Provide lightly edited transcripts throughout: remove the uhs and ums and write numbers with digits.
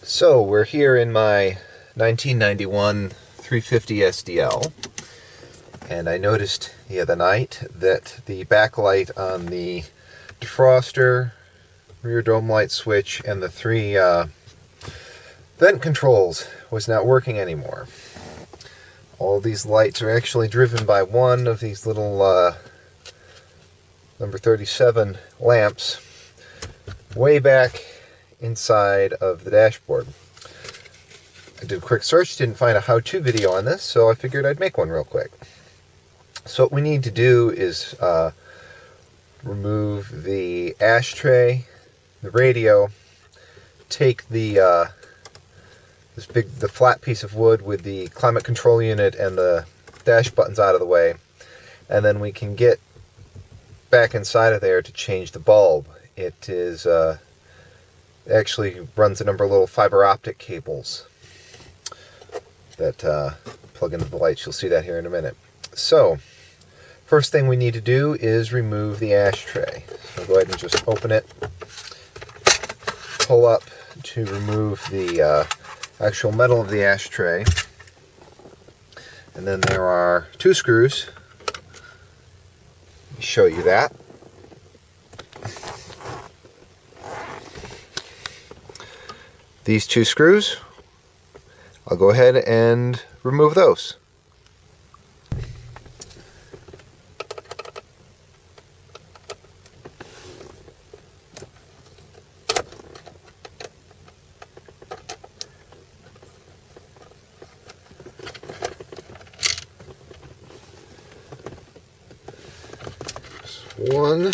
So we're here in my 1991 350 SDL, and I noticed the other night that the backlight on the defroster, rear dome light switch, and the three vent controls was not working anymore. All these lights are actually driven by one of these little number 37 lamps way back inside of the dashboard. I did a quick search, didn't find a how-to video on this, so I figured I'd make one real quick. So what we need to do is remove the ashtray, the radio, take the the flat piece of wood with the climate control unit and the dash buttons out of the way, and then we can get back inside of there to change the bulb. It is actually runs a number of little fiber optic cables that plug into the lights. You'll see that here in a minute. So, first thing we need to do is remove the ashtray. So go ahead and just open it, pull up to remove the actual metal of the ashtray, and then there are two screws. Let me show you that. These two screws, I'll go ahead and remove those. One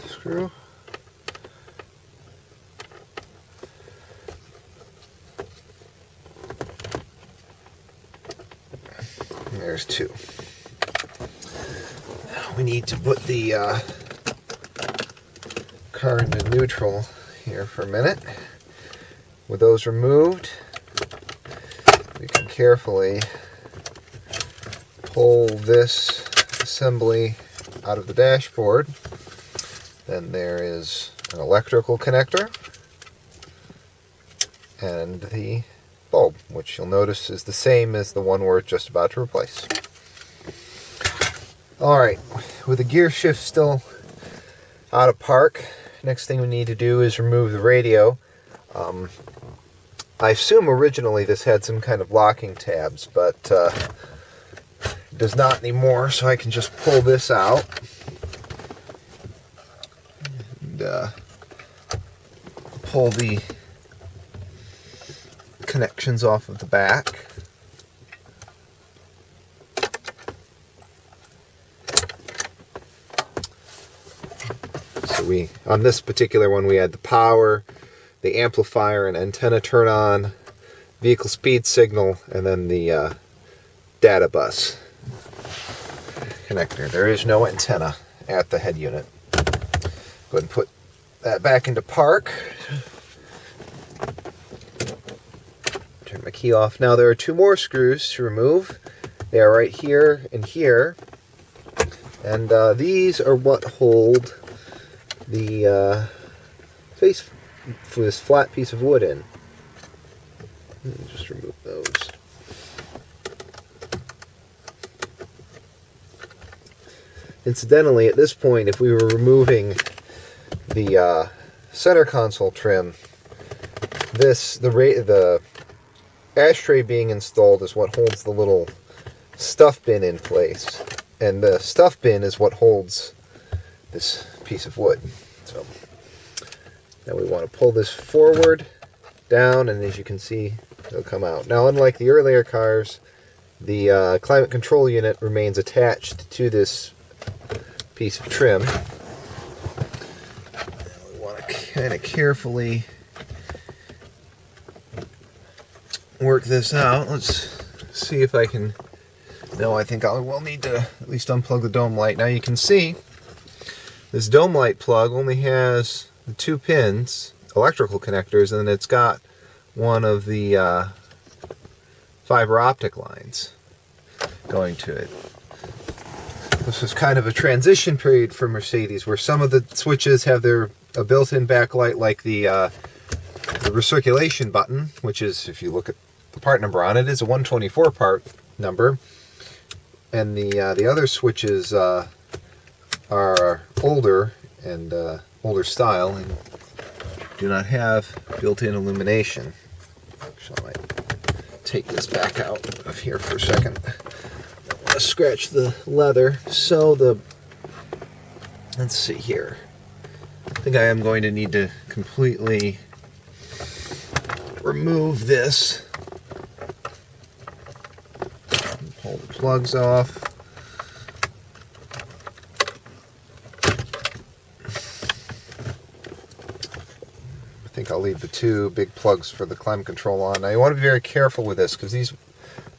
screw. And there's two. Now we need to put the car into neutral here for a minute. With those removed, we can carefully pull this assembly out of the dashboard. Then there is an electrical connector and the bulb, which you'll notice is the same as the one we're just about to replace. Alright, with the gear shift still out of park, next thing we need to do is remove the radio. I assume originally this had some kind of locking tabs, but does not anymore, so I can just pull this out and pull the connections off of the back. So on this particular one, we had the power, the amplifier and antenna turn on, vehicle speed signal, and then the data bus connector. There is no antenna at the head unit. Go ahead and put that back into park. Turn my key off. Now there are two more screws to remove. They are right here and here. And these are what hold the face for this flat piece of wood in. Just remove those. Incidentally, at this point, if we were removing the center console trim, the ashtray being installed is what holds the little stuff bin in place, and the stuff bin is what holds this piece of wood. So now we want to pull this forward, down, and as you can see, it'll come out. Now, unlike the earlier cars, the climate control unit remains attached to this piece of trim. Now we want to kind of carefully work this out. Let's see if I can. No, I think I will need to at least unplug the dome light. Now you can see this dome light plug only has the two pins, electrical connectors, and then it's got one of the fiber optic lines going to it. This was kind of a transition period for Mercedes, where some of the switches have a built-in backlight, like the recirculation button, which is, if you look at the part number on it, is a 124 part number, and the other switches are older and older style and do not have built-in illumination. Actually, I might take this back out of here for a second. I want to scratch the leather. So let's see here. I think I am going to need to completely remove this. Pull the plugs off. I think I'll leave the two big plugs for the climate control on. Now you want to be very careful with this because the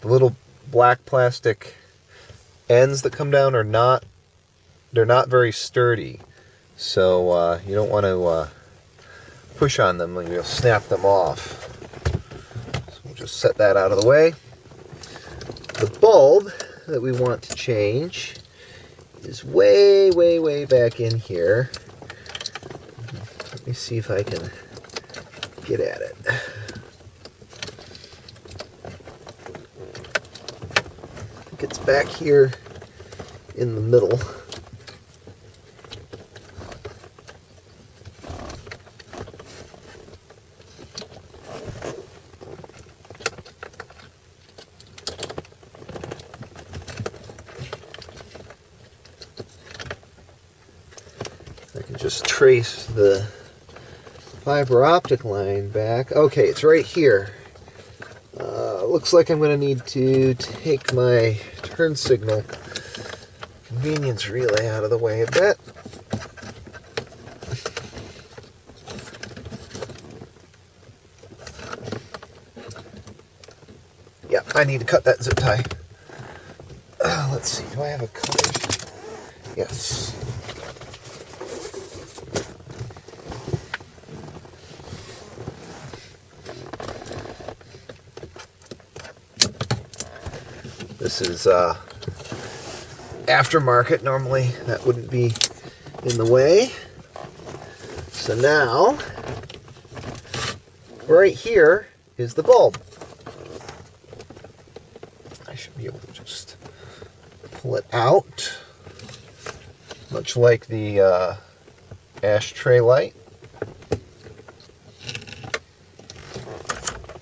little black plastic ends that come down they're not very sturdy. So you don't want to push on them and you'll snap them off. So we'll just set that out of the way. The bulb that we want to change is way, way, way back in here. Let me see if I can get at it. I think it's back here in the middle. I can just trace the fiber optic line back. Okay, it's right here. Looks like I'm going to need to take my turn signal convenience relay out of the way a bit. Yeah, I need to cut that zip tie. Let's see, do I have a cutter? Yes. This is aftermarket. Normally that wouldn't be in the way. So now, right here is the bulb. I should be able to just pull it out, much like the ashtray light.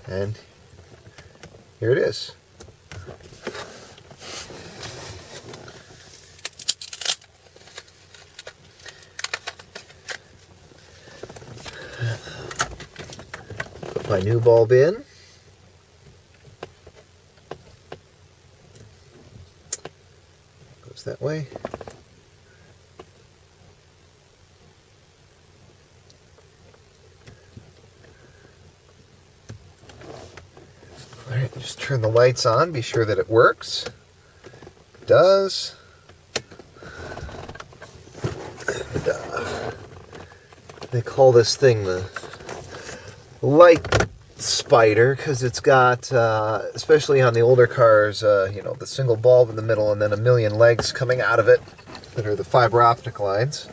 And here it is. Put my new bulb in. Goes that way. Alright, just turn the lights on, be sure that it works. It does. And, they call this thing the light spider because it's got, especially on the older cars, the single bulb in the middle and then a million legs coming out of it that are the fiber optic lines.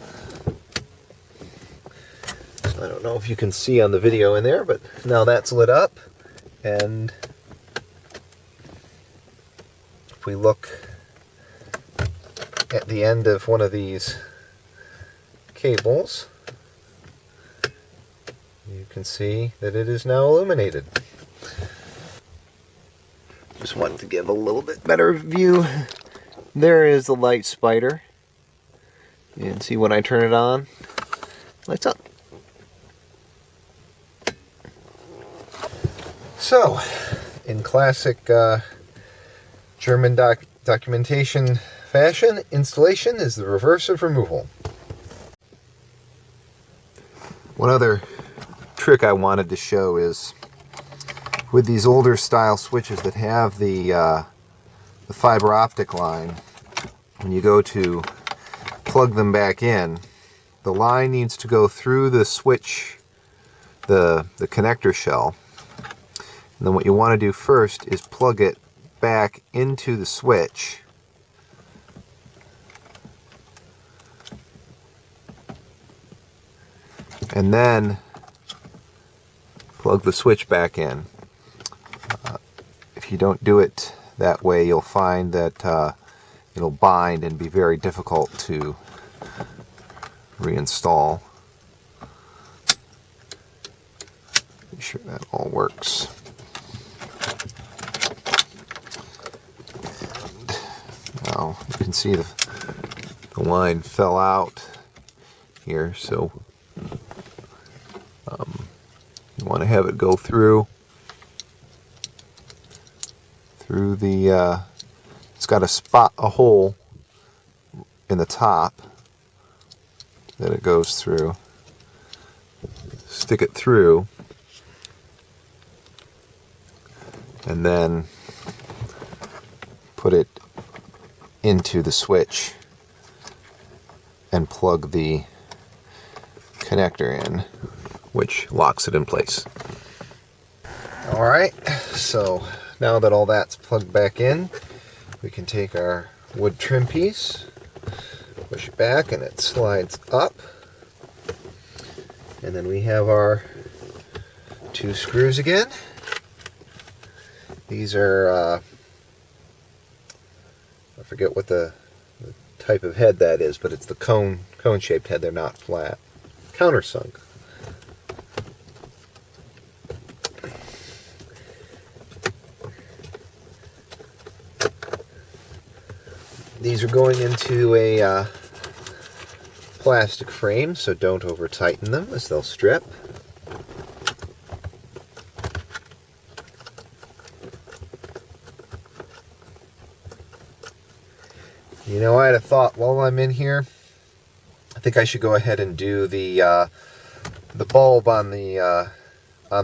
So I don't know if you can see on the video in there, but now that's lit up. And if we look at the end of one of these cables, you can see that it is now illuminated. Just wanted to give a little bit better view. There is the light spider. You can see when I turn it on, lights up. So, in classic German documentation fashion, installation is the reverse of removal. One other trick I wanted to show is with these older style switches that have the fiber optic line, when you go to plug them back in, the line needs to go through the switch, the connector shell. And then what you want to do first is plug it back into the switch. And then plug the switch back in. If you don't do it that way, you'll find that it'll bind and be very difficult to reinstall. Make sure that all works. And now you can see the line fell out here, so you want to have it go through the it's got a hole in the top that it goes through. Stick it through and then put it into the switch and plug the connector in, which locks it in place. Alright, so now that all that's plugged back in, we can take our wood trim piece, push it back, and it slides up. And then we have our 2 screws again. These are, I forget what the type of head that is, but it's the cone-shaped head. They're not flat. Countersunk. These are going into a plastic frame, so don't over-tighten them as they'll strip. You know, I had a thought while I'm in here. I think I should go ahead and do the bulb on the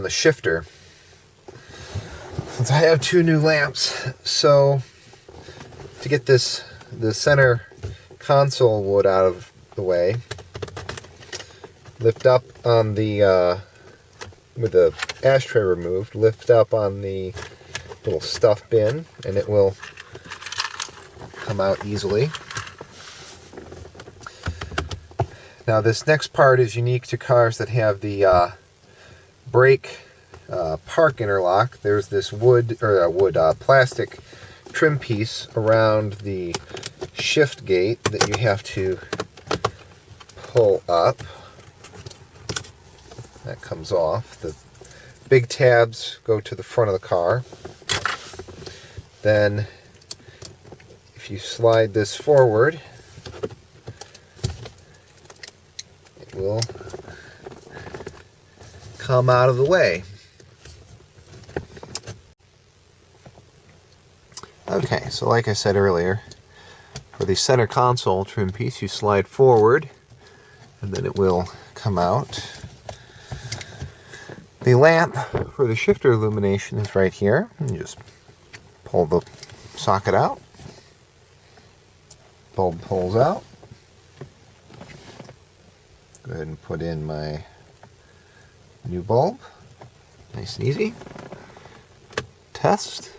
shifter, since I have 2 new lamps. So to get the center console wood out of the way, lift up on the with the ashtray removed, lift up on the little stuff bin, and it will come out easily. Now this next part is unique to cars that have the brake park interlock. There's this plastic trim piece around the shift gate that you have to pull up. That comes off. The big tabs go to the front of the car. Then if you slide this forward, it will come out of the way. Okay, so like I said earlier, for the center console trim piece, you slide forward and then it will come out. The lamp for the shifter illumination is right here. You just pull the socket out. Bulb pulls out. Go ahead and put in my new bulb. Nice and easy. Test.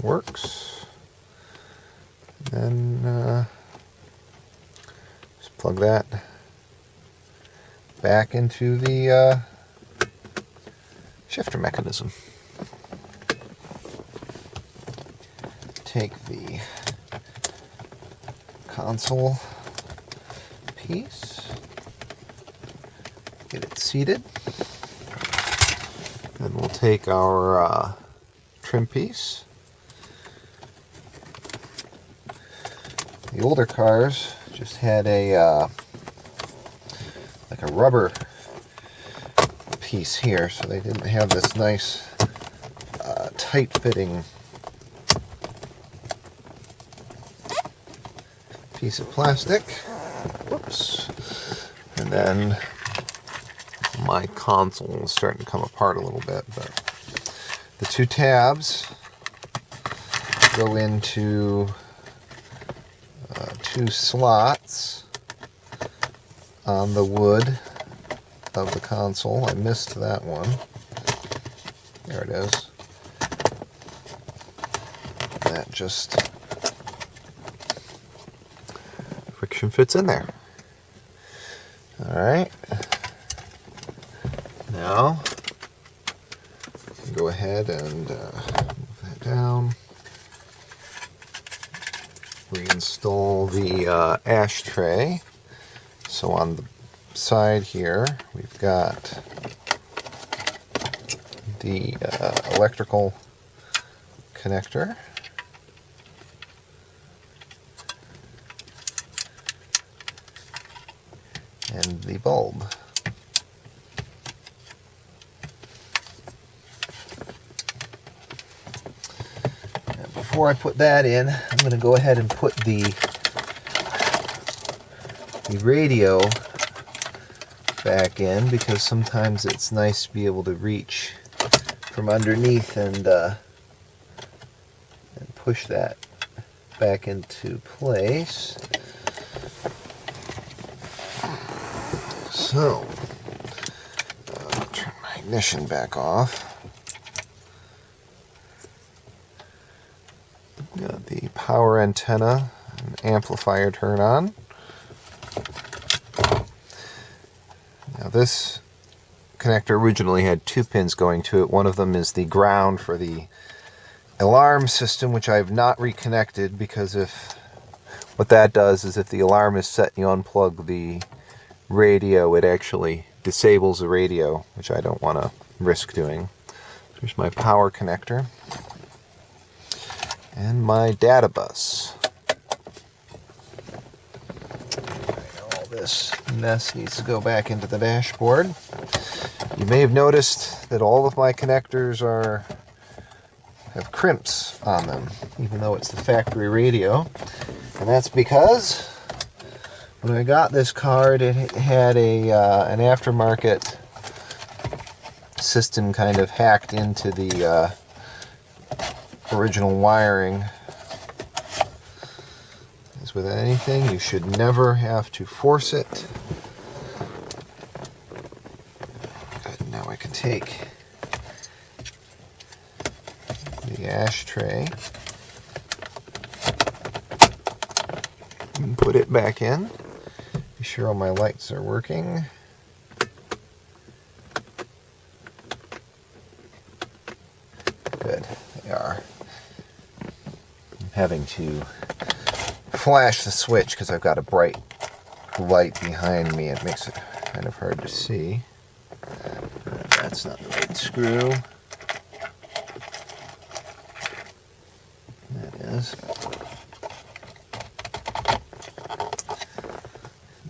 Works. Then just plug that back into the shifter mechanism. Take the console piece, get it seated, then we'll take our trim piece. The older cars just had a like a rubber piece here, so they didn't have this nice tight-fitting piece of plastic. Whoops. And then my console is starting to come apart a little bit, but the 2 tabs go into 2 slots on the wood of the console. I missed that one. There it is. That just friction fits in there. Alright. Now go ahead and move that down. Reinstall the ashtray. So on the side here, we've got the electrical connector. And the bulb. And before I put that in, I'm going to go ahead and put the radio back in, because sometimes it's nice to be able to reach from underneath and push that back into place. So, turn my ignition back off. Got the power antenna and amplifier turn on. Now this connector originally had 2 pins going to it. One of them is the ground for the alarm system, which I have not reconnected, because what that does is if the alarm is set and you unplug the radio, it actually disables the radio, which I don't want to risk doing. There's my power connector and my data bus. All this mess needs to go back into the dashboard. You may have noticed that all of my connectors have crimps on them, even though it's the factory radio, and that's because when I got this card, it had an aftermarket system kind of hacked into the original wiring. As with anything, you should never have to force it. Good, now I can take the ashtray and put it back in. Be sure all my lights are working. Good, they are. I'm having to flash the switch because I've got a bright light behind me. It makes it kind of hard to see. That's not the right screw. That is.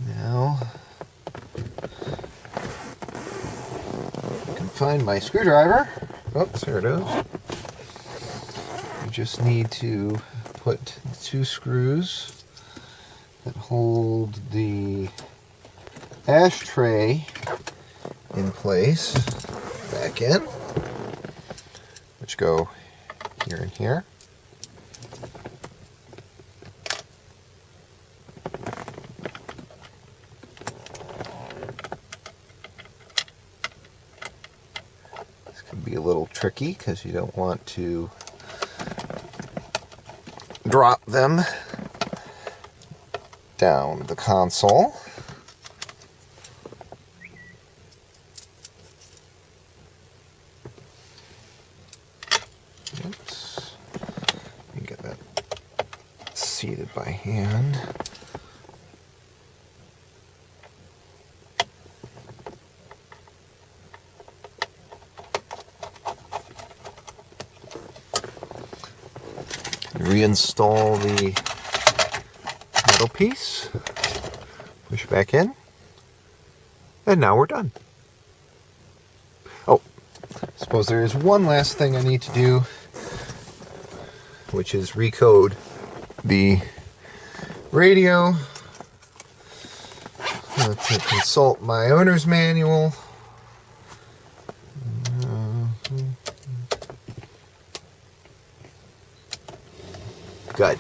Now, I can find my screwdriver. Oops, there it is. You just need to put 2 screws that hold the ashtray in place back in, which go here and here. Be a little tricky because you don't want to drop them down the console. Oops. Let me get that seated by hand. Reinstall the metal piece, push back in, and now we're done. Oh, I suppose there is one last thing I need to do, which is recode the radio. To consult my owner's manual. Good.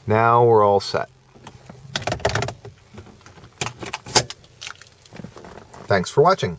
Now we're all set. Thanks for watching.